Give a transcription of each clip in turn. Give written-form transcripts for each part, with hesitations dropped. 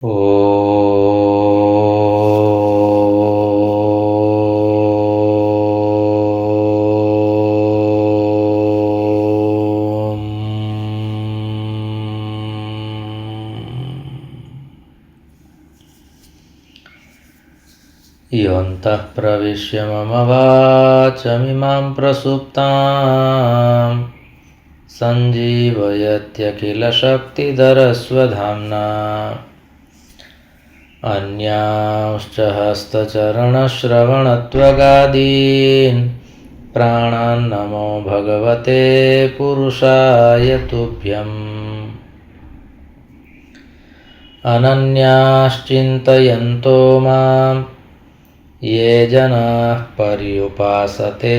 ॐ योऽन्तः प्रविश्य मम वाचमिमां प्रसुप्तां सञ्जीवयत्यखिलशक्तिधरस्वधाम्ना अन्यांश्च हस्तचरणश्रवणत्वगादीन् प्राणान् नमो भगवते पुरुषाय तुभ्यम्। अनन्याश्चिन्तयन्तो मां ये जनाः पर्युपासते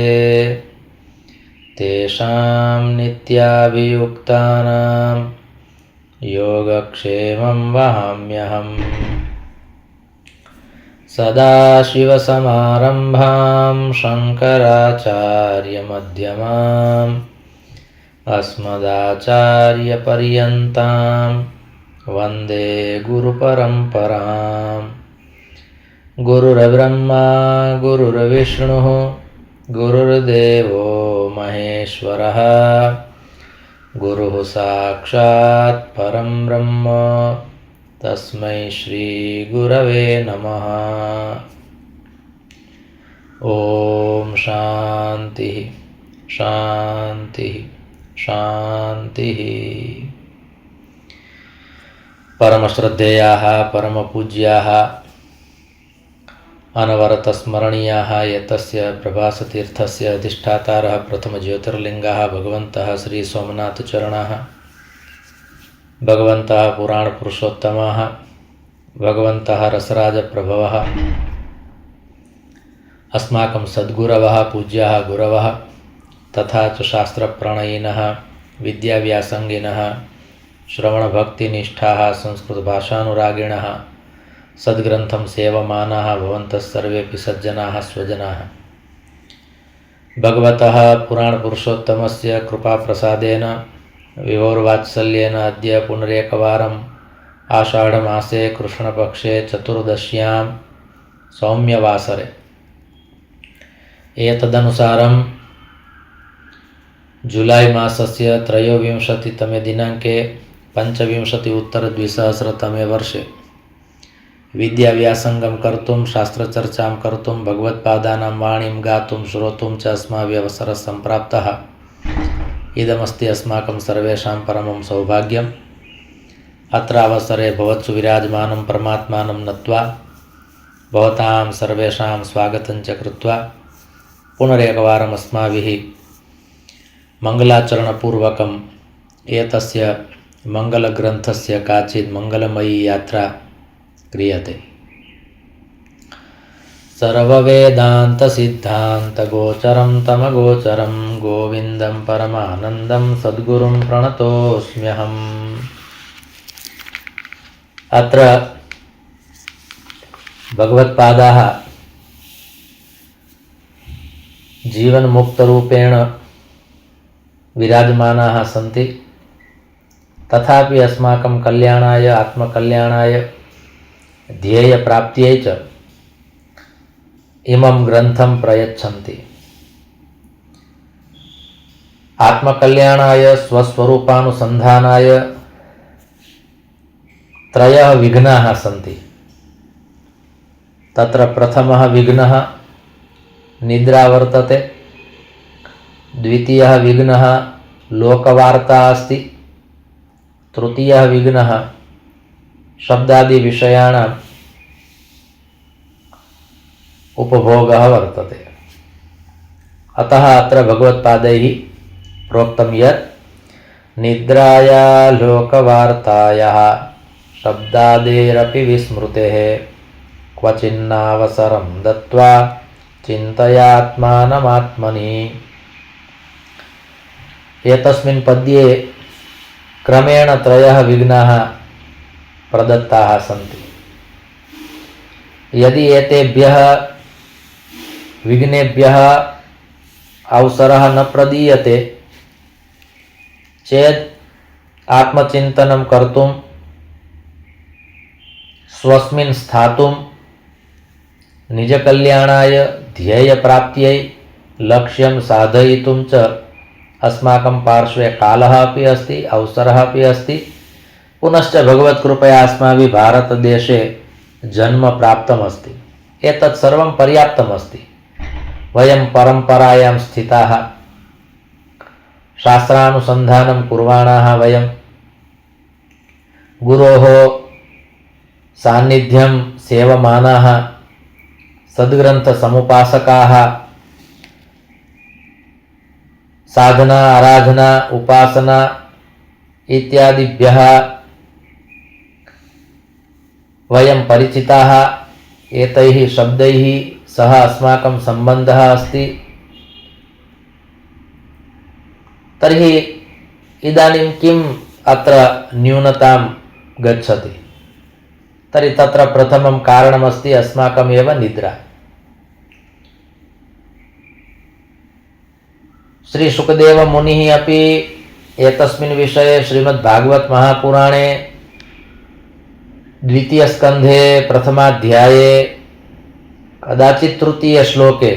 तेषां नित्याभियुक्तानां योगक्षेमं वहाम्यहम्। सदाशिवसमारम्भां शङ्कराचार्यमध्यमाम् अस्मदाचार्यपर्यन्तां वन्दे गुरुपरम्पराम्। गुरुर्ब्रह्मा गुरुर्विष्णुः गुरुर्देवो महेश्वरः गुरुः साक्षात् परं ब्रह्म तस्मै श्रीगुरवे नमः। ॐ शान्तिः शान्तिः शान्तिः। परमश्रद्धेयाः परमपूज्याः अनवरतस्मरणीयाः यतस्य प्रभासतीर्थस्य अधिष्ठातारः प्रथमज्योतिर्लिङ्गः भगवन्तः श्रीसोमनाथचरणाः, भगवन्तः पुराणपुरुषोत्तमः, भगवन्तः रसराजप्रभवः, अस्माकं सद्गुरवः पूज्याः गुरवः तथा च शास्त्रप्रणयिनः विद्याव्यासङ्गिनः श्रवणभक्तिनिष्ठाः संस्कृतभाषानुरागिणः सद्ग्रन्थं सेवमानाः भवन्तः सर्वेऽपि सज्जनाः स्वजनाः। भगवतः पुराणपुरुषोत्तमस्य कृपाप्रसादेन विभोर्वात्सल्येन अद्य पुनरेकवारम् आषाढमासे कृष्णपक्षे चतुर्दश्यां सौम्यवासरे एतदनुसारं जुलै मासस्य त्रयोविंशतितमे दिनाङ्के 25 वर्षे विद्याव्यासङ्गं कर्तुं शास्त्रचर्चां कर्तुं भगवत्पादानां वाणीं गातुं श्रोतुं च अस्माभिः अवसरः सम्प्राप्तः। इदमस्ति अस्माकं सर्वेषां परमं सौभाग्यम्। अत्र अवसरे भवत्सु विराजमानं परमात्मानं नत्वा भवतां सर्वेषां स्वागतं च कृत्वा पुनरेकवारम् अस्माभिः मङ्गलाचरणपूर्वकम् एतस्य मङ्गलग्रन्थस्य काचित् मङ्गलमयी यात्रा क्रियते। सर्ववेदान्तसिद्धान्तगोचरं तमगोचरं गोविन्दं परमानन्दं सद्गुरुं प्रणतोऽस्म्यहम्। अत्र भगवत्पादाः जीवन्मुक्तरूपेण विराजमानाः सन्ति, तथापि अस्माकं कल्याणाय आत्मकल्याणाय ध्येयप्राप्त्यै च इमं ग्रन्थं प्रयच्छन्ति। आत्मकल्याणाय स्वस्वरूपानुसन्धानाय त्रयः विघ्नाः सन्ति। तत्र प्रथमः विघ्नः निद्रा वर्तते, द्वितीयः विघ्नः लोकवार्ता अस्ति, तृतीयः विघ्नः शब्दादिविषयाणाम् उपभोगः वर्तते। अतः अत्र भगवत्पादैः प्रोक्तं यत् निद्राया लोकवार्तायाः शब्दादेरपि विस्मृतेः क्वचिन्नावसरं दत्त्वा चिन्तयात्मानमात्मनि। एतस्मिन् पद्ये क्रमेण त्रयः विघ्नाः प्रदत्ताः सन्ति। यदि एतेभ्यः विघ्नेभ्यः अवसरः न प्रदीयते चेत् आत्मचिन्तनं कर्तुं स्वस्मिन् स्थातुं निजकल्याणाय ध्येयप्राप्त्यै लक्ष्यं साधयितुं च अस्माकं पार्श्वे कालः अपि अस्ति, अवसरः अपि अस्ति। पुनश्च भगवत्कृपया अस्माभिः भारतदेशे जन्म प्राप्तमस्ति। एतत् सर्वं पर्याप्तमस्ति। वयं परम्परायां स्थिताः, शास्त्रानुसन्धानं कुर्वाणाः, वयं गुरोः सान्निध्यं सेवमानाः, सद्ग्रन्थसमुपासकाः, साधना आराधना उपासना इत्यादिभ्यः वयं परिचिताः। एतैः शब्दैः सह अस्माकं सम्बन्धः अस्ति। तर्हि इदानीं किम् अत्र न्यूनतां गच्छति? तर्हि तत्र प्रथमं कारणमस्ति अस्माकमेव निद्रा। श्री शुकदेव मुनिः अपि एतस्मिन् विषये श्रीमद्भागवत महापुराणे द्वितीय स्कंधे प्रथमाध्याये कदाचित् तृतीय श्लोके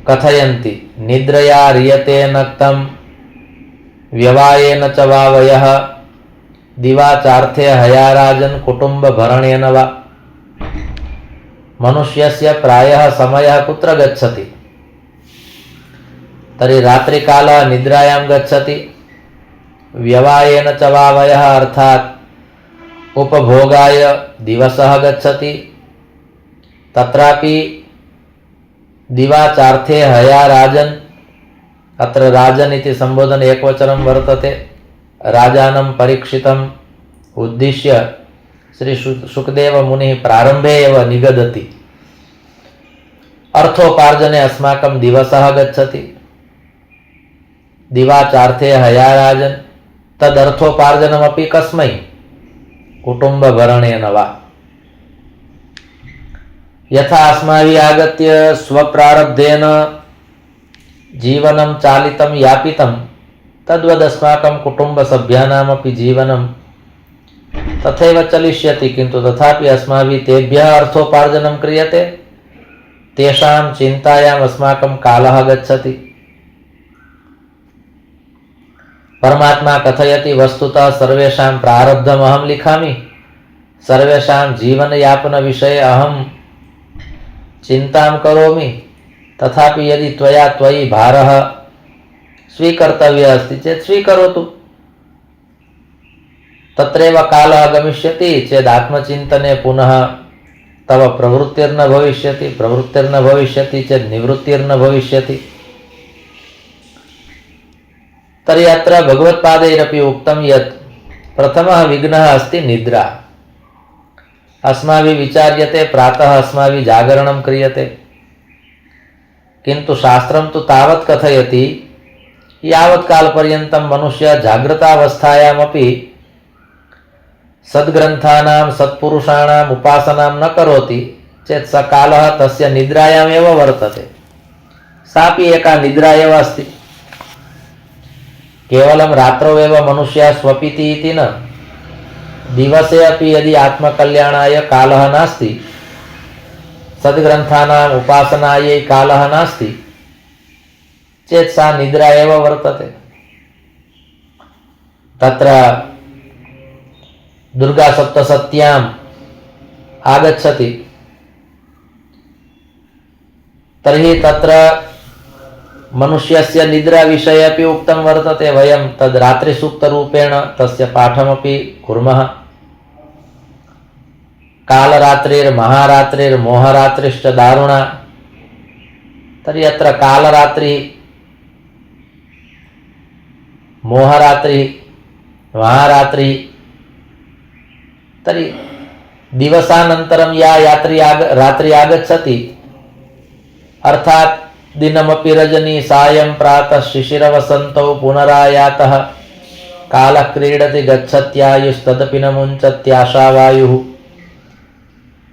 कथयन्ति, निद्रया रियते नक्तं व्यवायेन च वा वयः दिवाचार्थे हयाराजन् कुटुम्बभरणेन वा। मनुष्यस्य प्रायः समयः कुत्र गच्छति? तर्हि रात्रिकालः निद्रायां गच्छति। व्यवायेन च वा वयः अर्थात् उपभोगाय दिवसः गच्छति। तत्रापि दिवाचार्थे हया राजन्, अत्र राजन् इति संबोधन एकवचनं वर्तते। राजानं परीक्षितम् उद्दिश्य श्री शुकदेव मुनिः प्रारम्भे एव निगदति। अर्थोपार्जने अस्माकं दिवसः गच्छति। दिवाचार्थे हया राजन्, तदर्थोपार्जनमपि कस्मै? कुटुम्बभरणेन वा। यथा अस्माभिः आगत्य स्वप्रारब्धेन जीवनं चालितं यापितं, तद्वदस्माकं कुटुम्बसभ्यानामपि जीवनं तथैव चलिष्यति। किन्तु तथापि अस्माभिः तेभ्यः अर्थोपार्जनं क्रियते, तेषां चिन्तायाम् अस्माकं कालः गच्छति। परमात्मा कथयति, वस्तुतः सर्वेषां प्रारब्धम् अहं लिखामि, सर्वेषां जीवनयापनविषये अहं चिन्तां करोमि। तथापि यदि त्वयि भारः स्वीकर्तव्यः अस्ति चेत् स्वीकरोतु। तत्रैव कालः गमिष्यति चेत् आत्मचिन्तने पुनः तव प्रवृत्तिर्न भविष्यति चेत् निवृत्तिर्न भविष्यति। तर्हि अत्र भगवत्पादैरपि उक्तं यत् प्रथमः विघ्नः अस्ति निद्रा। अस्माभिः विचार्यते, प्रातः अस्माभिः जागरणं क्रियते, किन्तु शास्त्रं तु तावत् कथयति, यावत् कालपर्यन्तं मनुष्यः जागृतावस्थायामपि सद्ग्रन्थानां सत्पुरुषाणाम् उपासनां न करोति चेत् स कालः तस्य निद्रायामेव वर्तते। सापि एका निद्रा एव अस्ति। केवलं रात्रौ एव मनुष्यः स्वपिति इति न, दिवसे अपि यदि आत्मकल्याणाय कालः नास्ति, सद्ग्रन्थानाम् उपासनायै कालः नास्ति चेत् सा निद्रा एव वर्तते। तत्र दुर्गा सप्तशत्याम् आगच्छति। तर्हि तत्र मनुष्यस्य निद्रा विषये अपि उक्तं वर्तते। वयं तद् रात्रिसूक्तरूपेण तस्य पाठमपि कुर्मः। कालरात्रिर्महारात्रिर्मोहरात्रिश्च दारुणा। तर्हि अत्र कालरात्रिः, मोहरात्रिः, महारात्रिः। तर्हि दिवसानन्तरं या रात्रि आगच्छति, अर्थात् दिनमपि रजनी सायं प्रातः शिशिरवसन्तौ पुनरायातः कालः क्रीडति गच्छत्यायुस्तदपि न मुञ्चत्याशावायुः।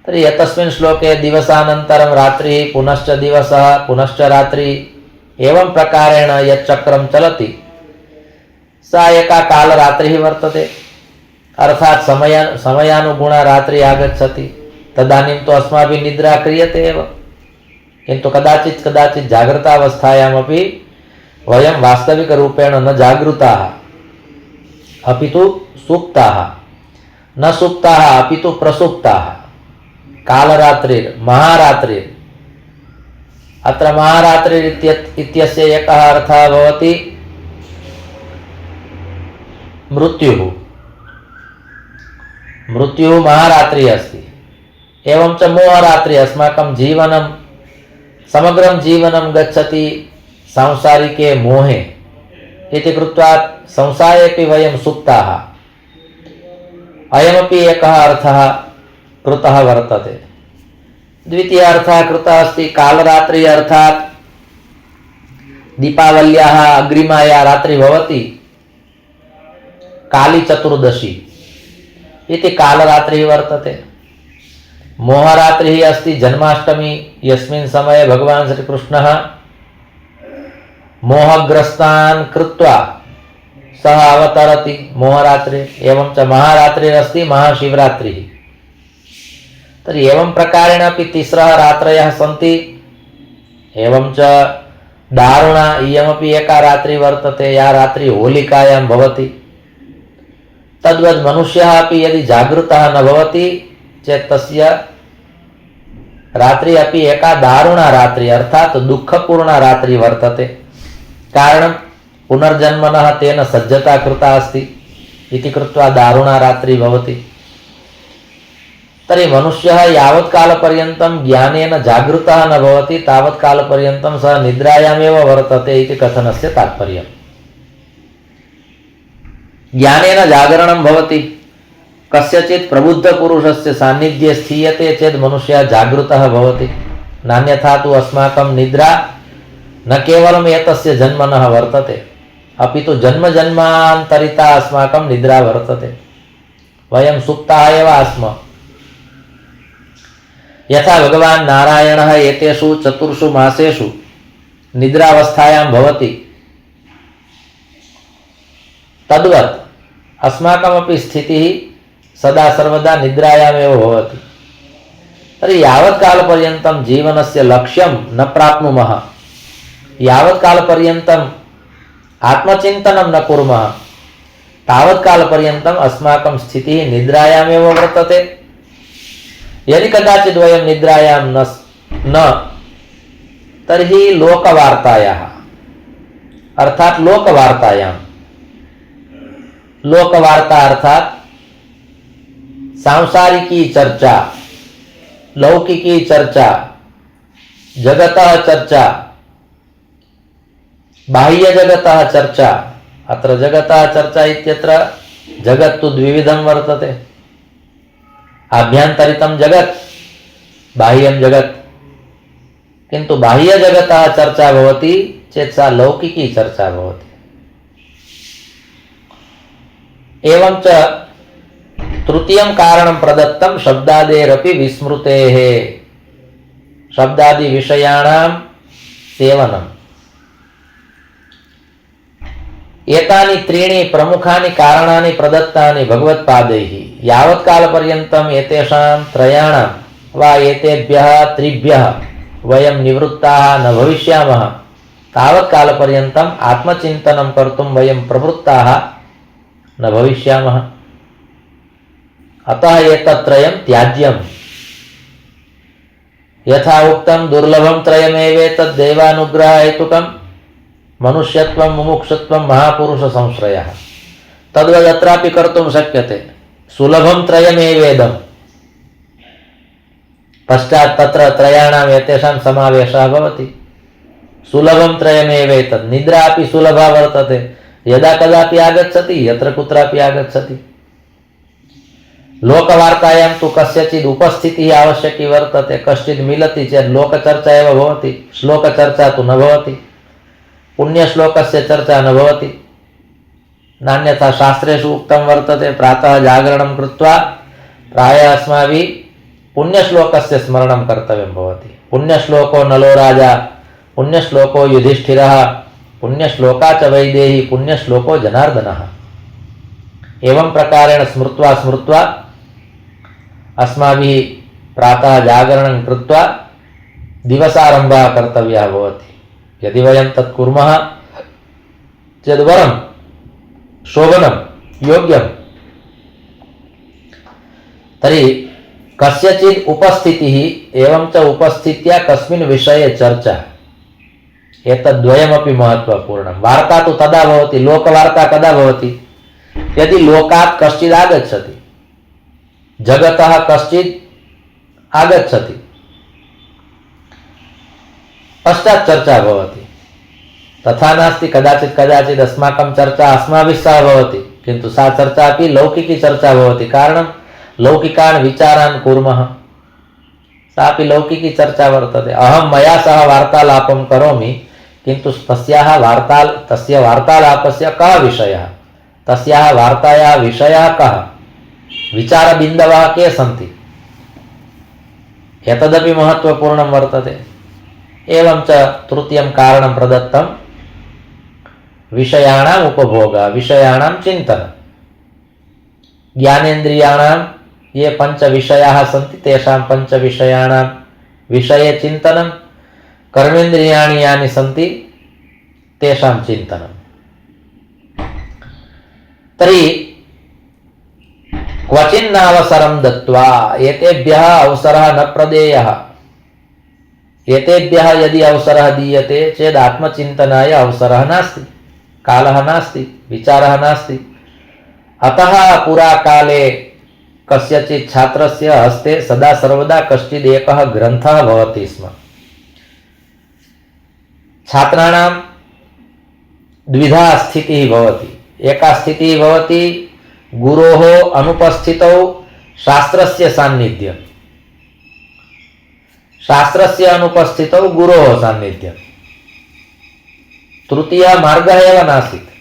तर्हि एतस्मिन् श्लोके दिवसानन्तरं रात्रिः, पुनश्च दिवसः, पुनश्च रात्रिः, एवं प्रकारेण यच्चक्रं चलति सा एका कालरात्रिः वर्तते। अर्थात समयानुगुणा रात्रि आगच्छति, तदानीं तो अस्माभिः निद्रा क्रियते एव, किन्तु कदाचित् जागृतावस्थायामपि वयं वास्तविकरूपेण न जागृताः, अपि तु सुप्ताः, न सुप्ताः अपि तु प्रसुप्ताः। कालरात्रिर् महारात्रिर्, अत्र महारात्रिर् इत्यस्य एकः अर्थः भवति मृत्युः। मृत्युः महारात्रिः अस्ति। एवं च मोहरात्रिः, अस्माकं जीवनं समग्रं जीवनं गच्छति सांसारिके मोहे इति कृत्वा संसारेपि वयं सुप्ताः। अयमपि एकः अर्थः कृतः वर्तते। द्वितीय अर्थः कृतः अस्ति कालरात्रि, अर्थात् दीपावल्याः अग्रिमा या रात्रिः भवति कालीचतुर्दशी इति कालरात्रिः वर्तते। मोहरात्रिः अस्ति जन्माष्टमी, यस्मिन् समये भगवान् श्रीकृष्णः मोहग्रस्तान् कृत्वा सः अवतरति, मोहरात्रि। एवं च महारात्रिरस्ति महाशिवरात्रिः। तर्हि एवं प्रकारेण अपि तिस्रः रात्रयः सन्ति। एवं च दारुणा इयमपि एका रात्रिः वर्तते, या रात्रिः होलिकायां भवति। तद्वद् मनुष्यः अपि यदि जागृतः न भवति चेत् तस्य रात्रिः अपि एका दारुणा रात्रिः, अर्थात् दुःखपूर्णा रात्रिः वर्तते। कारणं पुनर्जन्मनः तेन सज्जता कृता अस्ति इति कृत्वा दारुणा रात्रिः भवति। तर्हि मनुष्यः यावत् कालपर्यन्तं ज्ञानेन जागृतः न भवति तावत् कालपर्यन्तं सः निद्रायामेव वर्तते इति कथनस्य तात्पर्यम्। ज्ञानेन जागरणं भवति, कस्यचित् प्रबुद्धपुरुषस्य सान्निध्ये स्थीयते चेत् मनुष्यः जागृतः भवति। नान्यथा तु अस्माकं निद्रा न केवलम् एतस्य जन्मनः वर्तते, अपि तु जन्मजन्मान्तरिता अस्माकं निद्रा वर्तते। वयं सुप्ताः एव आस्म। यथा भगवान् नारायणः एतेषु 4 मासेषु निद्रावस्थायां भवति, तद्वत् अस्माकमपि स्थितिः सदा सर्वदा निद्रायामेव भवति। तर्हि यावत् कालपर्यन्तं जीवनस्य लक्ष्यं न प्राप्नुमः, यावत् कालपर्यन्तम् आत्मचिन्तनं न कुर्मः, तावत् कालपर्यन्तम् अस्माकं स्थितिः निद्रायामेव वर्तते। यदि कदाचित् वयं निद्रायां न तर्हि लोकवार्तायाः, अर्थात् लोकवार्ता अर्थात सांसारिकी चर्चा, लौकिकी चर्चा, जगतः चर्चा, बाह्य जगतः चर्चा। अत्र जगतः चर्चा इत्यत्र जगत्तु द्विविधं वर्तते, आभ्यन्तरितं जगत्, बाह्यं जगत्। किन्तु बाह्य जगतः चर्चा भवति चेत् सा लौकिकी चर्चा भवति। एवं च तृतीयं कारणं प्रदत्तं शब्दादेरपि विस्मृतेः, शब्दादि विषयाणां सेवनम्। एतानि त्रीणि प्रमुखानि कारणानि प्रदत्तानि भगवत्पादैः। यावत् कालपर्यन्तम् एतेषां त्रयाणां वा एतेभ्यः त्रिभ्यः वयं निवृत्ताः न भविष्यामः तावत् कालपर्यन्तम् आत्मचिन्तनं कर्तुं वयं प्रवृत्ताः न भविष्यामः। अतः एतत्त्रयं त्याज्यम्। यथा उक्तं दुर्लभं त्रयमेवेतद् देवानुग्रहहेतुकं मनुष्यत्वं मुमुक्षुत्वं महापुरुष संश्रयः। तद्वदत्रापि कर्तुं शक्यते। सुलभं त्रयमेवेदं, पश्चात् तत्र त्रयाणाम् एतेषां समावेशः भवति। सुलभं त्रयमेवेतद्, निद्रा अपि सुलभा वर्तते, यदा कदापि आगच्छति, यत्र कुत्रापि आगच्छति। लोकवार्तायां तु कस्यचित् उपस्थितिः आवश्यकी वर्तते। कश्चित् मिलति चेत् लोकचर्चा एव भवति, श्लोकचर्चा तु न भवति, पुण्यश्लोकस्य चर्चा न भवति। नान्यथा शास्त्रेषु उक्तं वर्तते प्रातः जागरणं कृत्वा प्रायः अस्माभिः पुण्यश्लोकस्य स्मरणं कर्तव्यं भवति। पुण्यश्लोको नलो राजा, पुण्यश्लोको युधिष्ठिरः, पुण्यश्लोका च वैदेही, पुण्यश्लोको जनार्दनः। एवं प्रकारेण स्मृत्वा स्मृत्वा अस्माभिः प्रातः जागरणं कृत्वा दिवसारम्भः कर्तव्यः भवति। यदि वयं तत् कुर्मः चेत् वरं शोभनं योग्यं। तर्हि कस्यचित् उपस्थितिः एवं च उपस्थित्या कस्मिन् विषये चर्चा, एतद्द्वयमपि महत्त्वपूर्णं। वार्ता तु तदा भवति, लोकवार्ता कदा भवति, यदि लोकात् कश्चित् आगच्छति, जगतः कश्चित् आगच्छति, पश्चात् चर्चा भवति। तथा नास्ति कदाचित् कदाचित् अस्माकं चर्चा अस्माभिः सह भवति, किन्तु सा चर्चा अपि लौकिकी चर्चा भवति। कारणं लौकिकान् विचारान् कुर्मः, सापि लौकिकी चर्चा वर्तते। अहं मया सह वार्तालापं करोमि, किन्तु तस्य वार्तालापस्य कः विषयः, तस्याः वार्तायाः विषयः कः, विचारबिन्दवः के सन्ति, एतदपि महत्त्वपूर्णं वर्तते। एवं च तृतीयं कारणं प्रदत्तं विषयाणाम् उपभोगः, विषयाणां चिन्तनं। ज्ञानेन्द्रियाणां ये पञ्चविषयाः सन्ति तेषां पञ्चविषयाणां विषये चिन्तनं, कर्मेन्द्रियाणि यानि सन्ति तेषां चिन्तनं। तर्हि क्वचिन्नावसरं दत्त्वा एतेभ्यः अवसरः न प्रदेयः। एतेभ्यः यदि अवसरः दीयते चेत् आत्मचिन्तनाय अवसरः नास्ति, कालः नास्ति, विचारः नास्ति। अतः पुराकाले कस्यचित् छात्रस्य हस्ते सदा सर्वदा कश्चित् एकः ग्रन्थः भवति स्म। छात्राणां द्विधा स्थितिः भवति। एका स्थितिः भवति गुरोः अनुपस्थितौ शास्त्रस्य सान्निध्यं, शास्त्रस्य अनुपस्थितौ गुरोः सान्निध्यं। तृतीयः मार्गः एव नासीत्।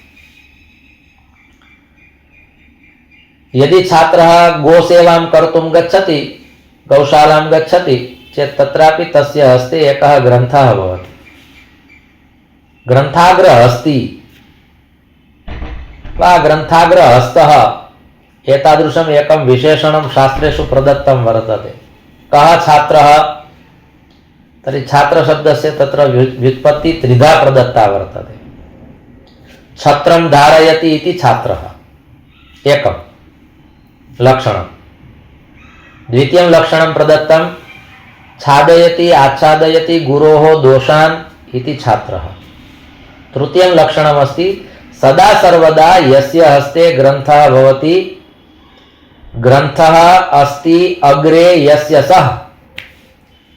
यदि छात्रः गोसेवां कर्तुं गच्छति, गौशालां गच्छति चेत् तत्रापि तस्य हस्ते एकः ग्रन्थः भवति, ग्रन्थाग्रहस्ती वा ग्रन्थाग्रहस्तः, एतादृशम् एकं विशेषणं शास्त्रेषु प्रदत्तं वर्तते। कः छात्रः? तर्हि छात्रशब्दस्य तत्र व्युत्पत्ति त्रिधा प्रदत्ता वर्तते। छत्रं धारयति इति छात्रः एकं लक्षणं। द्वितीयं लक्षणं प्रदत्तं छादयति आच्छादयति गुरोः दोषान् इति छात्रः। तृतीयं लक्षणमस्ति सदा सर्वदा यस्य हस्ते ग्रन्थः भवति, ग्रन्थः अस्ति अग्रे यस्य सः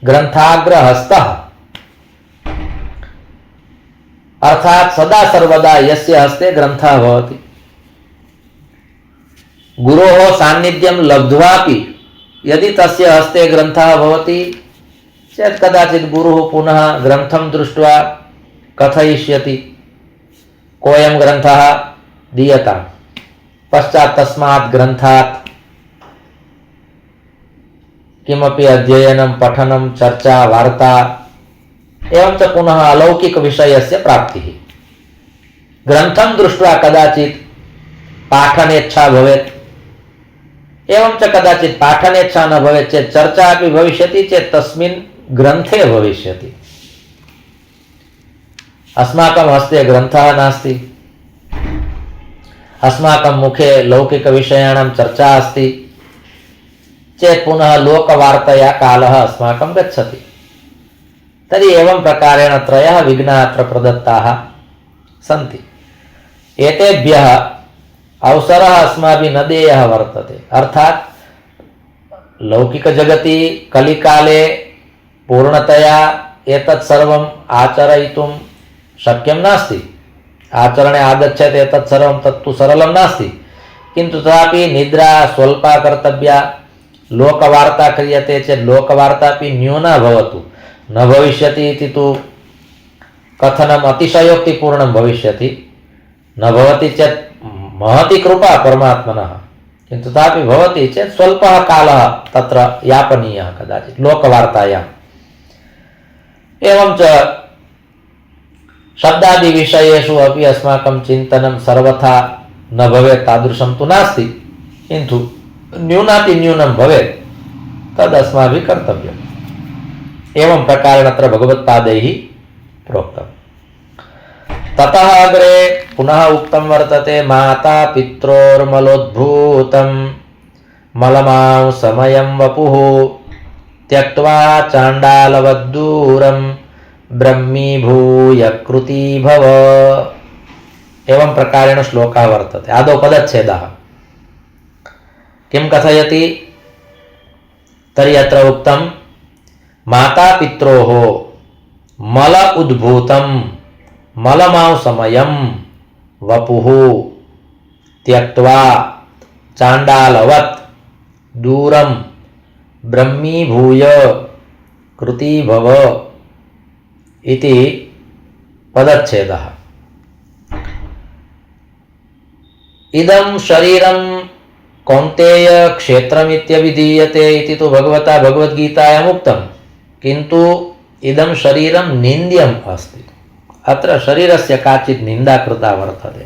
ग्रन्थाग्रहस्तः, अर्थात् सदा सर्वदा यस्य हस्ते ग्रन्थः भवति। गुरोः सान्निध्यं लब्ध्वापि यदि तस्य हस्ते ग्रन्थः भवति चेत् कदाचित् गुरुः पुनः ग्रन्थं दृष्ट्वा कथयिष्यति, कोऽयं ग्रन्थः दीयताम्, पश्चात् तस्मात् ग्रन्थात् किमपि अध्ययनं पठनं चर्चा वार्ता एवं च पुनः अलौकिकविषयस्य प्राप्तिः। ग्रन्थं दृष्ट्वा कदाचित् पाठनेच्छा भवेत्, एवं च कदाचित् पाठनेच्छा न भवेत् चेत् चर्चा अपि भविष्यति चेत् तस्मिन् ग्रन्थे भविष्यति। अस्माकं हस्ते ग्रन्थः नास्ति, अस्माकं मुखे लौकिकविषयाणां चर्चा अस्ति चेत् पुनः लोकवार्तया कालः अस्माकं गच्छति। तर्हि एवं प्रकारेण त्रयः विघ्नाः अत्र प्रदत्ताः सन्ति। एतेभ्यः अवसरः अस्माभिः न देयः वर्तते। अर्थात् लौकिकजगति कलिकाले पूर्णतया एतत् सर्वम् आचरयितुं शक्यं नास्ति। आचरणे आगच्छेत् एतत् सर्वं तत्तु सरलं नास्ति, किन्तु तथापि निद्रा स्वल्पा कर्तव्या, लोकवार्ता क्रियते चेत् लोकवार्ता अपि न्यूना भवतु, न भविष्यति इति तु कथनम् अतिशयोक्तिपूर्णं भविष्यति। न भवति चेत् महती कृपा परमात्मनः, किन्तु तथापि भवति चेत् स्वल्पः कालः तत्र यापनीयः कदाचित् लोकवार्तायाम्। एवं च शब्दादिविषयेषु अपि अस्माकं चिन्तनं सर्वथा न भवेत् तादृशं तु नास्ति, किन्तु न्यूनातिन्यूनं भवेत् तदस्माभिः कर्तव्यम्। एवं प्रकारेण अत्र भगवत्पादैः प्रोक्तम्। ततः अग्रे पुनः उक्तं वर्तते माता पित्रोर्मलोद्भूतं मलमांसमयं वपुः त्यक्त्वा चाण्डालवद्दूरं ब्रह्मीभूय कृती भव। एवं प्रकारेण श्लोकः वर्तते। आदौ पदच्छेदः किं कथयति तर्हि अत्र उक्तं माता पित्रोः मल उद्भूतं मलमांसमयं वपुः त्यक्त्वा चाण्डालवत् दूरं ब्रह्मीभूय कृती भव इति पदच्छेदः। इदं शरीरं कौन्तेय क्षेत्रमित्यभिधीयते इति तु भगवता भगवद्गीतायाम् उक्तं, किन्तु इदं शरीरं निन्द्यम् अस्ति। अत्र शरीरस्य काचित् निन्दा कृता वर्तते।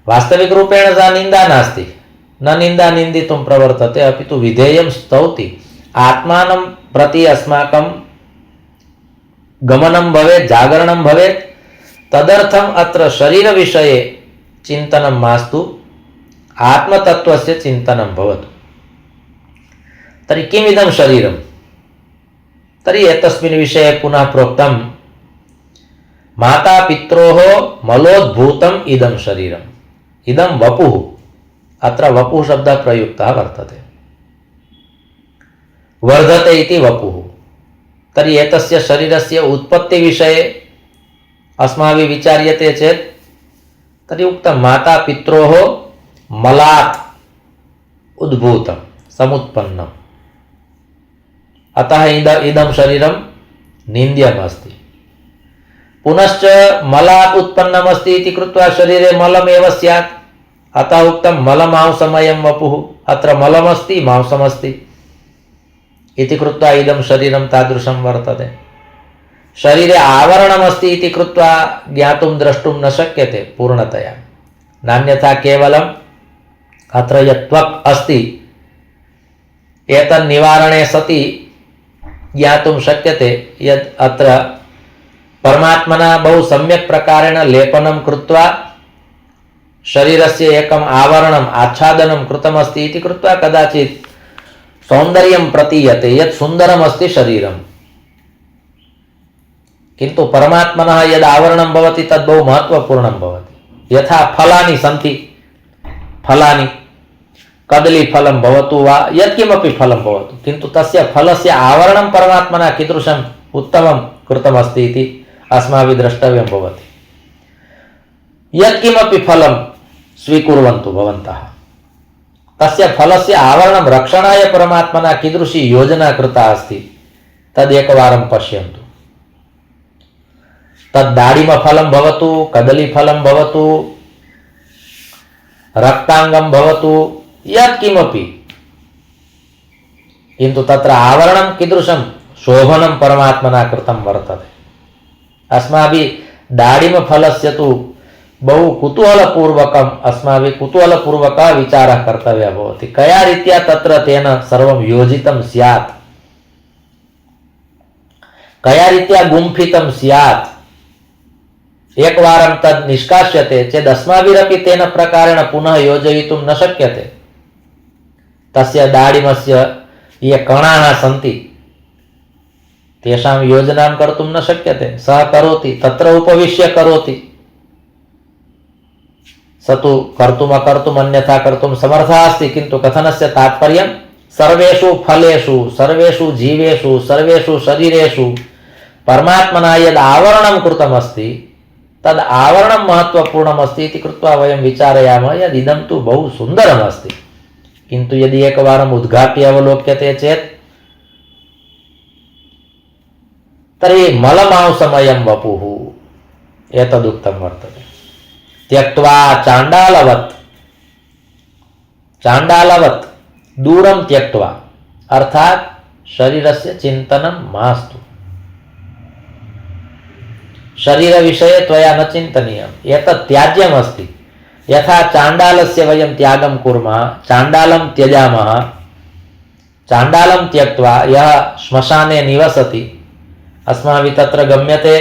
वास्तविकरूपेण सा निन्दा नास्ति, न निन्दा निन्दितुं प्रवर्तते, अपि तु विधेयं स्तौति। आत्मानं प्रति अस्माकं गमनं भवेत्, जागरणं भवेत्, तदर्थम् अत्र शरीरविषये चिन्तनं मास्तु, आत्मतत्त्वस्य चिन्तनं भवतु। तर्हि किमिदं शरीरं? तर्हि एतस्मिन् विषये पुनः प्रोक्तं माता पित्रोः मलोद्भूतम् इदं शरीरम्, इदं वपुः। अत्र वपुः शब्दः प्रयुक्तः वर्तते। वर्धते इति वपुः। तर्हि एतस्य शरीरस्य उत्पत्तिविषये अस्माभिः विचार्यते चेत् तर्हि उक्तं माता पित्रोः मलात् उद्भूतं समुत्पन्नम्, अतः इदं शरीरं निन्द्यम् अस्ति। पुनश्च मलात् उत्पन्नमस्ति इति कृत्वा शरीरे मलमेव स्यात्, अतः उक्तं मलमांसमयं वपुः। अत्र मलमस्ति, मांसमस्ति इति कृत्वा इदं शरीरं तादृशं वर्तते। शरीरे आवरणमस्ति इति कृत्वा ज्ञातुं द्रष्टुं न शक्यते पूर्णतया, नान्यथा केवलम् अत्र यत् त्वक् अस्ति एतन्निवारणे सति ज्ञातुं शक्यते यत् अत्र परमात्मना बहु सम्यक् प्रकारेण लेपनं कृत्वा शरीरस्य एकम् आवरणम् आच्छादनं कृतमस्ति इति कृत्वा कदाचित् सौन्दर्यं प्रतीयते यत् सुन्दरमस्ति शरीरं, किन्तु परमात्मनः यद् आवरणं भवति तद् बहु महत्त्वपूर्णं भवति। यथा फलानि सन्ति, फलानि कदलीफलं भवतु वा यत्किमपि फलं भवतु, किन्तु तस्य फलस्य आवरणं परमात्मना कीदृशम् उत्तमं कृतमस्ति इति अस्माभिः द्रष्टव्यं भवति। यत्किमपि फलं स्वीकुर्वन्तु भवन्तः, तस्य फलस्य आवरणं रक्षणाय परमात्मना कीदृशी योजना कृता अस्ति तदेकवारं पश्यन्तु। तद् दाडिमफलं भवतु, कदलीफलं भवतु, रक्ताङ्गं भवतु, यत्किमपि, किन्तु तत्र आवरणं कीदृशं शोभनं परमात्मना कृतं वर्तते। अस्माभिः दाडिमफलस्य तु बहु कुतूहलपूर्वकम् अस्माभिः कुतूहलपूर्वकः विचारः कर्तव्यः भवति, कया रीत्या तत्र तेन सर्वं योजितं स्यात्, कया रीत्या गुम्फितं स्यात्। एकवारं तद् निष्कास्यते चेत् अस्माभिरपि तेन प्रकारेण पुनः योजयितुं न शक्यते। तस्य दाडिमस्य ये कणाः सन्ति तेषां योजनां कर्तुं न शक्यते। सः करोति, तत्र उपविश्य करोति, स तु कर्तुम् अकर्तुम् अन्यथा कर्तुं समर्थः अस्ति, किन्तु कथनस्य तात्पर्यं सर्वेषु फलेषु, सर्वेषु जीवेषु, सर्वेषु शरीरेषु परमात्मना यद् आवरणं कृतमस्ति तद् आवरणं महत्त्वपूर्णमस्ति इति कृत्वा वयं विचारयामः यद् इदं तु बहु सुन्दरमस्ति, किन्तु यदि एकवारम् उद्घाट्य अवलोक्यते चेत् तर्हि मलमांसमयं वपुः एतदुक्तं वर्तते। त्यक्त्वा चाण्डालवत्, चाण्डालवत् दूरं त्यक्त्वा, अर्थात् शरीरस्य चिन्तनं मास्तु। शरीरविषये त्वया न चिन्तनीयम्, एतत् त्याज्यमस्ति। यथा चाण्डालस्य वयं त्यागं कुर्मः, चाण्डालं त्यजामः, चाण्डालं त्यक्त्वा यः श्मशाने निवसति अस्माभिः तत्र गम्यते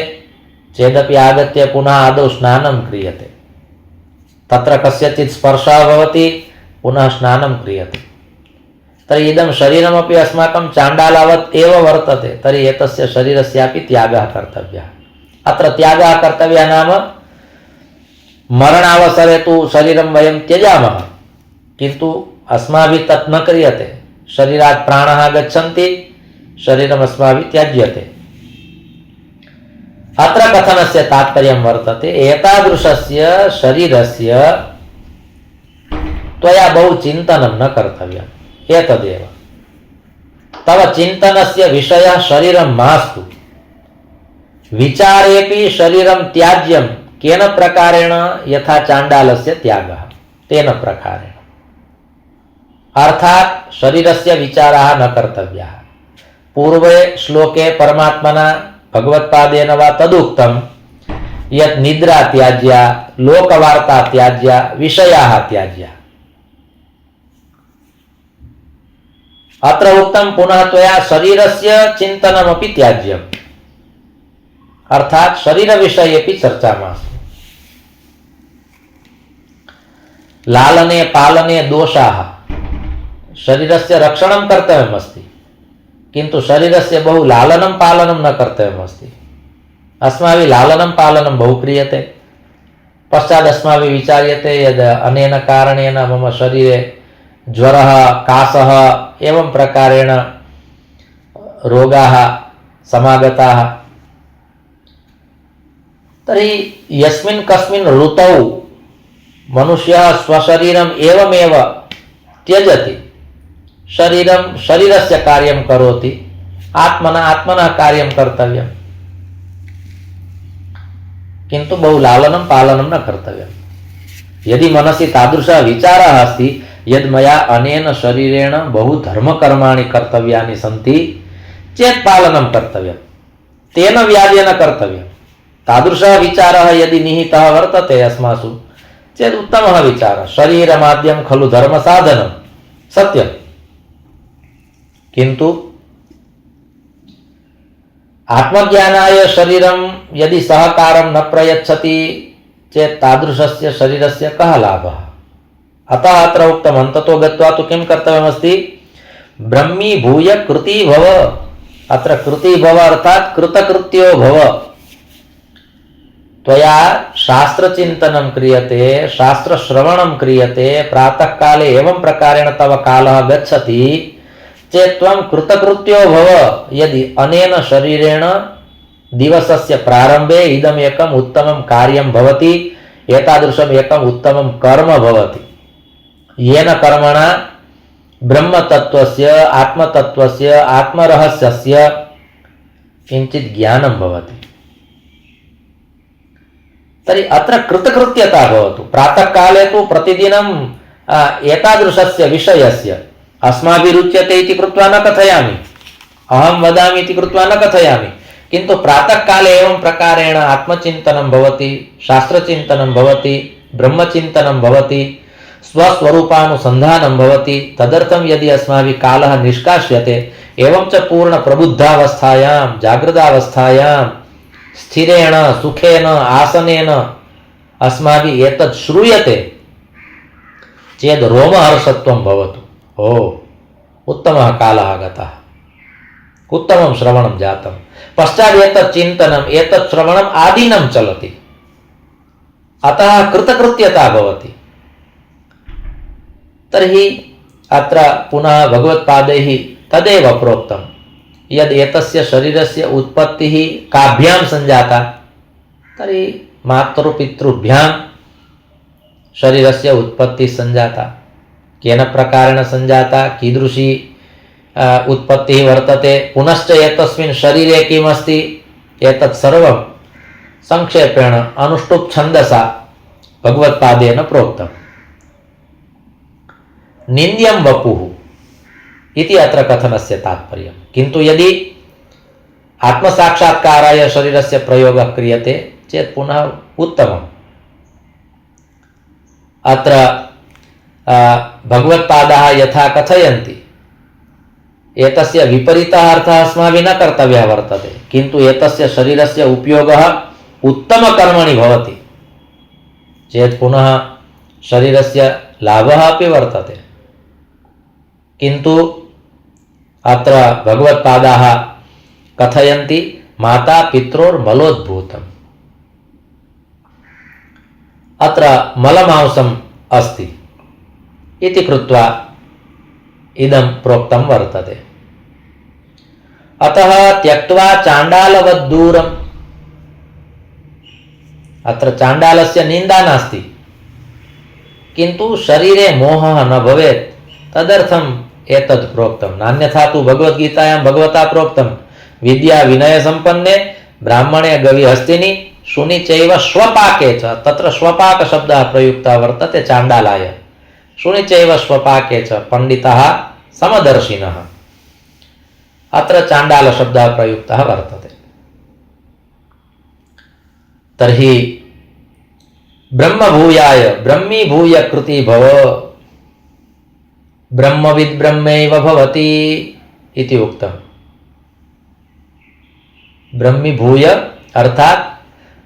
चेदपि आगत्य पुनः आदौ स्नानं क्रियते, तत्र कस्यचित् स्पर्शः भवति पुनः स्नानं क्रियते। तर्हि इदं शरीरमपि अस्माकं चाण्डालावत् एव वर्तते, तर्हि एतस्य शरीरस्यापि त्यागः कर्तव्यः। अत्र त्यागः कर्तव्यः नाम मरणावसरे तु शरीरं वयं त्यजामः, किन्तु अस्माभिः तत् न क्रियते। शरीरात् प्राणाः गच्छन्ति, शरीरम् अस्माभिः त्याज्यते। अत्र कथनस्य तात्पर्यं वर्तते, एतादृशस्य शरीरस्य त्वया बहु चिन्तनं न कर्तव्यम्। एतदेव तव चिन्तनस्य विषयः शरीरं मास्तु, विचारेपि शरीरं त्याज्यं केन प्रकारेण, यथा चाण्डालस्य त्यागः, तेन प्रकारेण। अर्थात् शरीरस्य विचाराः न कर्तव्याः। पूर्वे श्लोके परमात्मना भगवत्पादेन वा तदुक्तं यत् निद्रा त्याज्या, लोकवार्ता त्याज्या, विषयाः त्याज्या। अत्र उक्तं पुनः त्वया शरीरस्य चिन्तनमपि त्याज्यम्, अर्थात् शरीरविषयेपि चर्चा मास्तु। लालने पालने दोषाः, शरीरस्य रक्षणं कर्तव्यमस्ति, किन्तु शरीरस्य बहु लालनं पालनं न कर्तव्यमस्ति। अस्माभिः लालनं पालनं बहु क्रियते, पश्चात् अस्माभिः विचार्यते यद् अनेन कारणेन मम शरीरे ज्वरः, कासः एवं प्रकारेण रोगाः समागताः। तर्हि यस्मिन् कस्मिन् ऋतौ मनुष्यः स्वशरीरम् एवमेव त्यजति, शरीरं शरीरस्य कार्यं करोति, आत्मना आत्मनः कार्यं कर्तव्यं, किन्तु बहु लालनं पालनं न कर्तव्यम्। यदि मनसि तादृशः विचारः अस्ति यद् मया अनेन शरीरेण बहु धर्मकर्माणि कर्तव्यानि सन्ति चेत् पालनं कर्तव्यं, तेन व्याजेन कर्तव्यं। तादृशः विचारः यदि निहितः वर्तते अस्मासु चेत् उत्तमः विचारः। शरीरमाद्यं खलु धर्मसाधनं, सत्यं, किन्तु आत्मज्ञानाय शरीरं यदि सहकारं न प्रयच्छति चेत् तादृशस्य शरीरस्य कः लाभः। अतः अत्र उक्तम्, अन्ततो गत्वा तु किं कर्तव्यमस्ति, ब्रह्मीभूय कृती भव। अत्र कृती भव अर्थात् कृतकृत्यो भव। त्वया शास्त्रचिन्तनं क्रियते, शास्त्रश्रवणं क्रियते, प्रातःकाले एवं प्रकारेण तव कालः गच्छति चेत् त्वं कृतकृत्यो भव। यदि अनेन शरीरेण दिवसस्य प्रारम्भे इदम् एकम् उत्तमं कार्यं भवति, एतादृशम् एकम् उत्तमं कर्म भवति, येन कर्मणा ब्रह्मतत्त्वस्य, आत्मतत्त्वस्य, आत्मरहस्यस्य किञ्चित् ज्ञानं भवति। तर्हि अत्र कृतकृत्यता भवतु। प्रातःकाले तु प्रतिदिनं एतादृशस्य विषयस्य अस्माभिः रुच्यते इति कृत्वा न कथयामि, अहं वदामि इति कृत्वा न कथयामि, किन्तु प्रातःकाले एवं प्रकारेण आत्मचिन्तनं भवति, शास्त्रचिन्तनं भवति, ब्रह्मचिन्तनं भवति, स्वस्वरूपानुसन्धानं भवति। तदर्थं यदि अस्माभिः कालः निष्कास्यते, एवं च पूर्णप्रबुद्धावस्थायां, जागृतावस्थायां स्थिरेण सुखेन आसनेन अस्माभिः एतत् श्रूयते चेत् रोमहर्षत्वं भवतु। ओ, उत्तमः कालः गतः, उत्तमं श्रवणं जातं, पश्चात् एतत् चिन्तनम्, एतत् श्रवणम् आदिनं चलति, अतः कृतकृत्यता भवति। तर्हि अत्र पुनः भगवत्पादैः तदेव प्रोक्तं यद् एतस्य शरीरस्य उत्पत्तिः काभ्यां सञ्जाता, तर्हि मातृपितृभ्यां शरीरस्य उत्पत्तिः सञ्जाता। केन प्रकारेण सञ्जाता, कीदृशी उत्पत्तिः वर्तते, पुनश्च एतस्मिन् शरीरे किमस्ति, एतत् सर्वं संक्षेपेण अनुष्टुप् छन्दसा भगवत्पादेन प्रोक्तम्। निन्द्यं वपुः इति अत्र कथनस्य तात्पर्यं। किन्तु यदि आत्मसाक्षात्काराय शरीरस्य प्रयोगः क्रियते चेत् पुनः उत्तमम्। अत्र भगवत्पादाः यथा कथयन्ति एतस्य विपरीतः अर्थः अस्माभिः न कर्तव्यः वर्तते, किन्तु एतस्य शरीरस्य उपयोगः उत्तमकर्मणि भवति चेत् पुनः शरीरस्य लाभः अपि वर्तते। किन्तु अत्र भगवत्पादाः कथयन्ति माता पित्रोर्मलोद्भूतम्, अत्र मलमांसम् अस्ति इति कृत्वा इदं प्रोक्तं वर्तते। अतः त्यक्त्वा चाण्डालवत् दूरम्, अत्र चाण्डालस्य निन्दा नास्ति, किन्तु शरीरे मोहः न भवेत् तदर्थम् एतत् प्रोक्तं। नान्यथा तु भगवद्गीतायां भगवता प्रोक्तं विद्या विनय संपन्ने ब्राह्मणे गविहस्तिनि शुनि चैव स्वपाके च, तत्र स्वपाक शब्दः प्रयुक्तः वर्तते चाण्डालाय। शुनि चैव स्वपाके च पंडितः समदर्शिनः, अत्र चाण्डाल शब्दः प्रयुक्तः वर्तते। तर्हि ब्रह्मभूयाय ब्रह्मीभूय कृति भव, ब्रह्मविद् ब्रह्मैव भवति इति उक्तम्। ब्रह्मीभूय अर्थात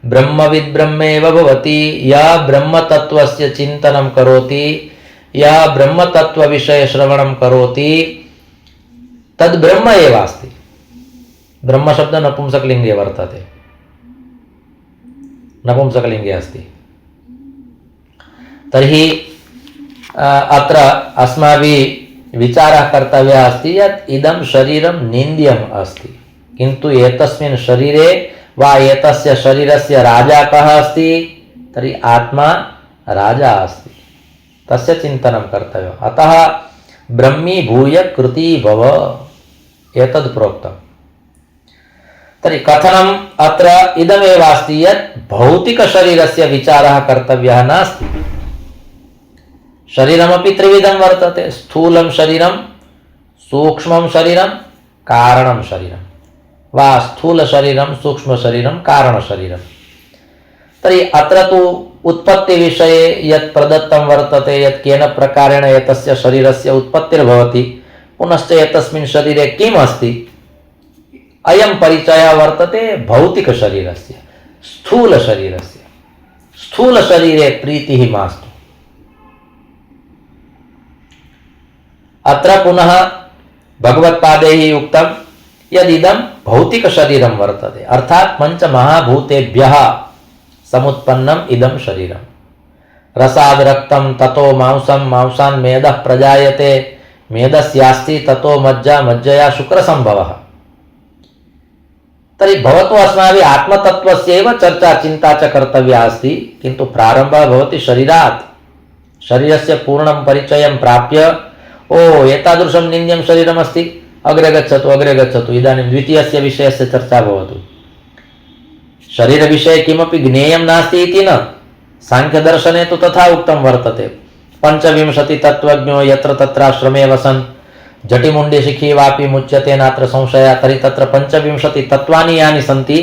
ब्रह्मविद् ब्रह्मैव भवति, यः ब्रह्मतत्त्वस्य चिन्तनं करोति, यः ब्रह्मतत्त्वविषये श्रवणं करोति तद् ब्रह्म एव अस्ति। ब्रह्मशब्दः नपुंसकलिङ्गे वर्तते, नपुंसकलिङ्गे अस्ति। तर्हि अत्र अस्माभिः विचारः कर्तव्यः अस्ति यत् इदं शरीरं निन्द्यम् अस्ति, किन्तु एतस्मिन् शरीरे वा एतस्य शरीरस्य राजा कः अस्ति? तर्हि आत्मा राजा अस्ति, तस्य चिन्तनं कर्तव्यम्। अतः ब्रह्मीभूय कृती भव एतद् प्रोक्तम्। तर्हि कथनम् अत्र इदमेव अस्ति यत् भौतिकशरीरस्य विचारः कर्तव्यः नास्ति। शरीरमपि त्रिविधं वर्तते, स्थूलं शरीरं, सूक्ष्मं शरीरं, कारणं शरीरं, वा स्थूल शरीरं, सूक्ष्म शरीरं, कारण शरीरं। तर्हि अत्र तु उत्पत्ति विषये यत् प्रदत्तं वर्तते, यत् केन प्रकारेण एतस्य शरीरस्य उत्पत्तिर्भवति, पुनश्च एतस्मिन् शरीरे किम् अस्ति, अयं परिचयः वर्तते भौतिक शरीरस्य, स्थूल शरीरस्य। स्थूल शरीरे प्रीतिः मास्तु। अत्र पुनः भगवत्पादैः उक्तं यदिदं भौतिक शरीरं वर्तते, अर्थात पंचमहाभूतेभ्यः समुत्पन्नम् इदं शरीरं। रसाद् रक्तं ततो मांसं, मांसान् मेदः प्रजायते, मेदस्यास्ति ततो मज्जा, मज्जया शुक्रसंभवः। तर्हि भवतु अस्माभिः आत्मतत्त्वस्यैव चर्चा चिन्ता च कर्तव्या अस्ति, किन्तु प्रारम्भः भवति शरीरात्। शरीरस्य पूर्णं परिचयं प्राप्य ओ एतादृशं निन्द्यं शरीरमस्ति, अग्रे गच्छतु अग्रे गच्छतु, इदानीं द्वितीयस्य विषयस्य चर्चा भवतु। शरीरविषये किमपि ज्ञेयं नास्ति इति न, सांख्यदर्शने तु तथा उक्तं वर्तते। 25 तत्त्वज्ञो यत्र तत्राश्रमे वसन् जटिमुण्डिशिखी वापि मुच्यते नात्र संशयः। तर्हि तत्र 25 तत्त्वानि यानि सन्ति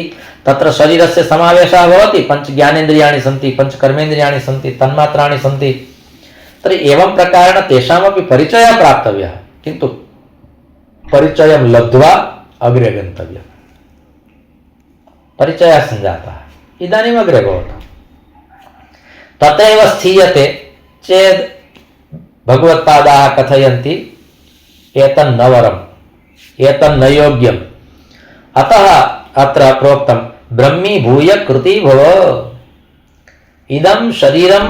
तत्र शरीरस्य समावेशः भवति। 5 ज्ञानेन्द्रियाणि सन्ति, 5 कर्मेन्द्रियाणि सन्ति, तन्मात्राणि सन्ति। तर्हि एवं प्रकारेण तेषामपि परिचयः प्राप्तव्यः, किन्तु परिचयं लब्ध्वा अग्रे गन्तव्यम्। परिचयः सञ्जातः, इदानीम् अग्रे भवतु। तत्रैव स्थीयते चेत् भगवत्पादाः कथयन्ति एतन्न वरम्, एतन्न योग्यम्। अतः अत्र प्रोक्तं ब्रह्मीभूय कृती भव। इदं शरीरं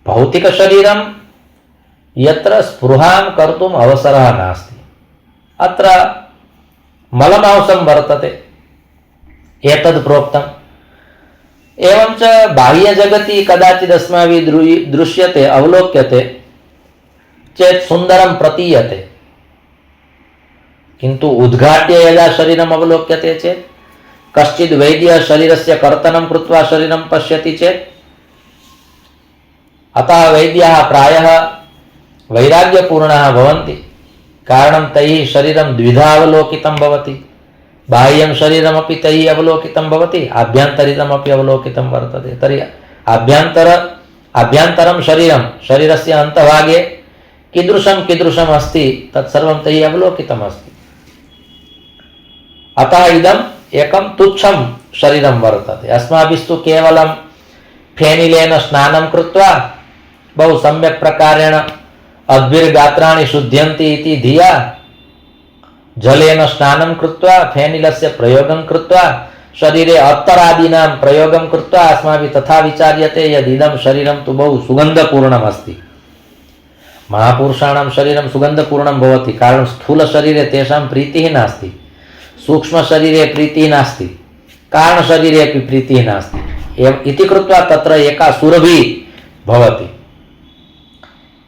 भौतिकशरीरं यत्र स्पृहां कर्तुम् अवसरः नास्ति। अत्र मलमांसं वर्तते, एतद् प्रोक्तम्। एवञ्च बाह्यजगति कदाचित् अस्माभिः दृश्यते, अवलोक्यते चेत् सुन्दरं प्रतीयते, किन्तु उद्घाट्य यदा शरीरम् अवलोक्यते चेत्, कश्चित् वैद्यः शरीरस्य कर्तनं कृत्वा शरीरं पश्यति चेत्, अतः वैद्याः प्रायः वैराग्यपूर्णाः भवन्ति। कारणं तैः शरीरं द्विधा अवलोकितं भवति। बाह्यं शरीरमपि तैः अवलोकितं भवति, आभ्यन्तरितमपि अवलोकितं वर्तते। तर्हि आभ्यन्तरं शरीरं शरीरस्य अन्तभागे कीदृशं कीदृशम् अस्ति तत्सर्वं तैः अवलोकितमस्ति। अतः इदम् एकं तुच्छं शरीरं वर्तते। अस्माभिस्तु केवलं फेनिलेन स्नानं कृत्वा बहु सम्यक् प्रकारेण अद्भिर्गात्राणि शुद्ध्यन्ति इति धिया जलेन स्नानं कृत्वा फेनिलस्य प्रयोगं कृत्वा शरीरे अत्तरादीनां प्रयोगं कृत्वा अस्माभिः तथा विचार्यते यदिदं शरीरं तु बहु सुगन्धपूर्णम् अस्ति। महापुरुषाणां शरीरं सुगन्धपूर्णं भवति, कारणं स्थूलशरीरे तेषां प्रीतिः नास्ति, सूक्ष्मशरीरे प्रीतिः नास्ति, कारणशरीरे अपि प्रीतिः नास्ति। इति कृत्वा तत्र एका सुरभिः भवति।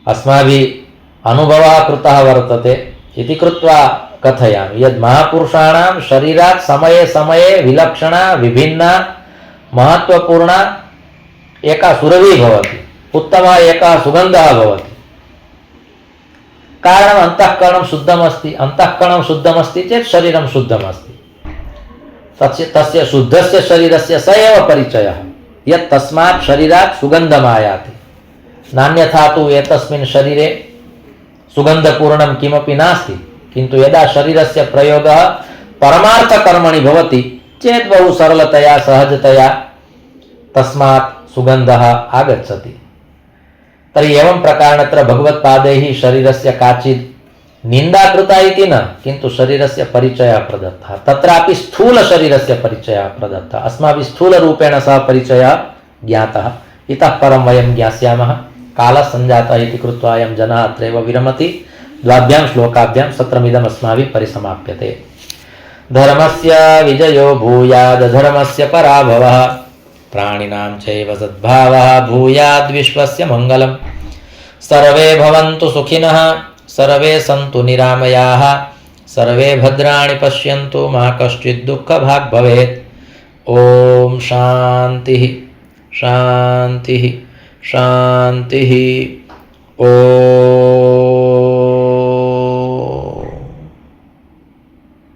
अस्माभिः अनुभवः कृतः वर्तते इति कृत्वा कथयामि यद् महापुरुषाणां शरीरात् समये समये विलक्षणा विभिन्ना महत्त्वपूर्णा एका सुरभिः भवति, उत्तमः एकः सुगन्धः भवति। कारणम् अन्तःकरणं शुद्धमस्ति, अन्तःकरणं शुद्धमस्ति चेत् शरीरं शुद्धमस्ति। तस्य शुद्धस्य शरीरस्य स एव परिचयः यत् तस्मात् शरीरात् सुगन्धमायाति। नान्यथा तु एतस्मिन् शरीरे सुगन्धपूर्णं किमपि नास्ति, किन्तु यदा शरीरस्य प्रयोगः परमार्थकर्मणि भवति चेत् बहु सरलतया सहजतया तस्मात् सुगन्धः आगच्छति। तर्हि एवं प्रकारेण अत्र भगवत्पादैः शरीरस्य काचित् निन्दा कृता इति न, किन्तु शरीरस्य परिचयः प्रदत्तः। तत्रापि स्थूलशरीरस्य परिचयः प्रदत्तः। अस्माभिः स्थूलरूपेण सह परिचयः ज्ञातः। इतः परं वयं ज्ञास्यामः। कालः सञ्जातः इति कृत्वा अयं जनः अत्रैव विरमति। द्वाभ्यां श्लोकाभ्यां सत्रमिदम् अस्माभिः परिसमाप्यते। धर्मस्य विजयो भूयाद् धर्मस्य पराभवः प्राणिनां चैव सद्भावः भूयाद् विश्वस्य मङ्गलम्। सर्वे भवन्तु सुखिनः सर्वे सन्तु निरामयाः सर्वे भद्राणि पश्यन्तु मा कश्चित् दुःखभाग् भवेत्। ॐ शान्तिः शान्तिः शान्तिः। ॐ